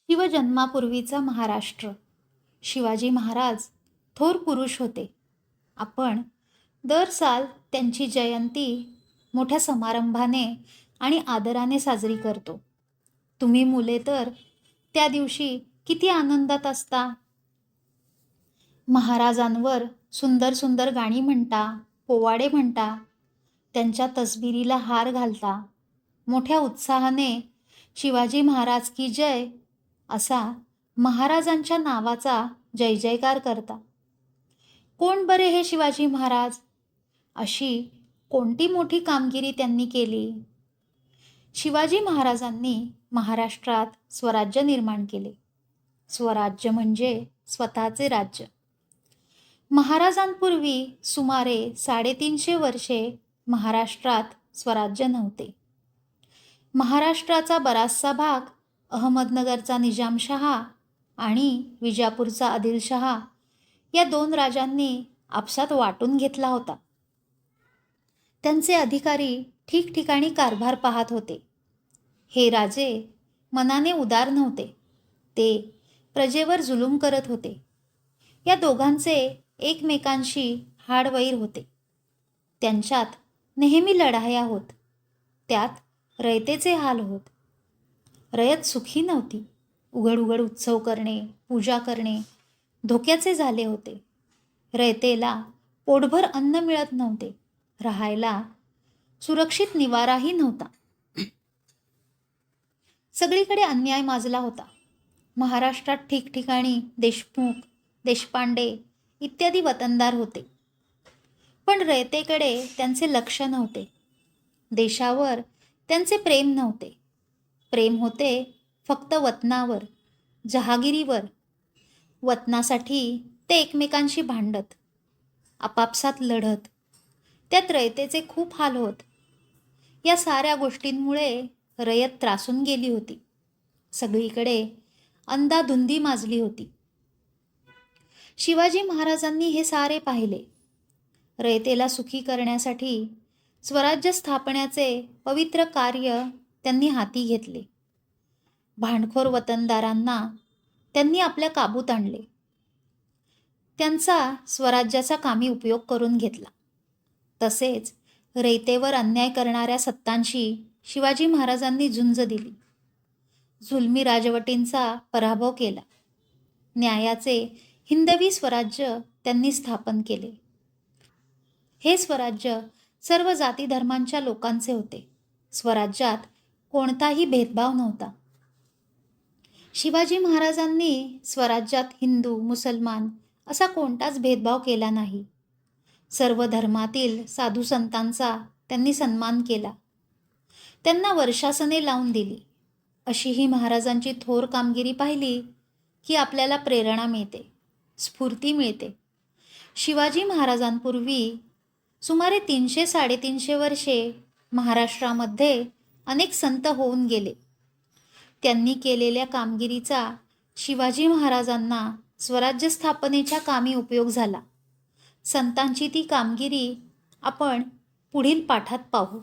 शिवजन्मापूर्वीचा महाराष्ट्र. शिवाजी महाराज थोर पुरुष होते. आपण दर साल त्यांची जयंती मोठ्या समारंभाने आणि आदराने साजरी करतो. तुम्ही मुले तर त्या दिवशी किती आनंदात असता. महाराजांवर सुंदर सुंदर गाणी म्हणता, पोवाडे म्हणता, त्यांच्या तसबिरीला हार घालता. मोठ्या उत्साहाने शिवाजी महाराज की जय असा महाराजांच्या नावाचा जय जयकार करता. कोण बरे हे शिवाजी महाराज? अशी कोणती मोठी कामगिरी त्यांनी केली? शिवाजी महाराजांनी महाराष्ट्रात स्वराज्य निर्माण केले. स्वराज्य म्हणजे स्वतःचे राज्य. महाराजांपूर्वी सुमारे 350 वर्षे महाराष्ट्रात स्वराज्य नव्हते. महाराष्ट्राचा बराचसा भाग अहमदनगरचा निजामशहा आणि विजापूरचा आदिलशहा या 2 राजांनी आपसात वाटून घेतला होता. त्यांचे अधिकारी ठिकठिकाणी कारभार पाहत होते. हे राजे मनाने उदार नव्हते. ते प्रजेवर जुलूम करत होते. या दोघांचे एकमेकांशी हाडवैर होते. त्यांच्यात नेहमी लढाया होत. त्यात रयतेचे हाल होत. रयत सुखी नव्हती. उघड उघड उत्सव करणे, पूजा करणे धोक्याचे झाले होते. रयतेला पोटभर अन्न मिळत नव्हते. राहायला सुरक्षित निवाराही नव्हता. सगळीकडे अन्याय माजला होता. महाराष्ट्रात ठिकठिकाणी देशमुख, देशपांडे इत्यादी वतनदार होते. पण रयतेकडे त्यांचे लक्ष नव्हते. देशावर त्यांचे प्रेम नव्हते. प्रेम होते फक्त वतनावर, जहागिरीवर. वतनासाठी ते एकमेकांशी भांडत, आपापसात लढत. त्यात रयतेचे खूप हाल होत. या साऱ्या गोष्टींमुळे रयत त्रासून गेली होती. सगळीकडे अंधाधुंदी माजली होती. शिवाजी महाराजांनी हे सारे पाहिले. रयतेला सुखी करण्यासाठी स्वराज्य स्थापण्याचे पवित्र कार्य त्यांनी हाती घेतले. भांडखोर वतनदारांना त्यांनी आपल्या काबूत आणले. त्यांचा स्वराज्याचा कामी उपयोग करून घेतला. तसेच रयतेवर अन्याय करणाऱ्या सत्तांशी शिवाजी महाराजांनी झुंज दिली. जुलमी राजवटींचा पराभव केला. न्यायाचे हिंदवी स्वराज्य त्यांनी स्थापन केले. हे स्वराज्य सर्व जाती धर्मांच्या लोकांचे होते. स्वराज्यात कोणताही भेदभाव नव्हता. शिवाजी महाराजांनी स्वराज्यात हिंदू, मुसलमान असा कोणताच भेदभाव केला नाही. सर्व धर्मातील साधू संतांचा त्यांनी सन्मान केला. त्यांना वर्षासने लावून दिली. अशी ही महाराजांची थोर कामगिरी पाहिली की आपल्याला प्रेरणा मिळते, स्फूर्ती मिळते. शिवाजी महाराजांपूर्वी सुमारे 300-350 वर्षे महाराष्ट्रामध्ये अनेक संत होऊन गेले. त्यांनी केलेल्या कामगिरीचा शिवाजी महाराजांना स्वराज्य स्थापनेच्या कामी उपयोग झाला. संतांची ती कामगिरी आपण पुढील पाठात पाहू.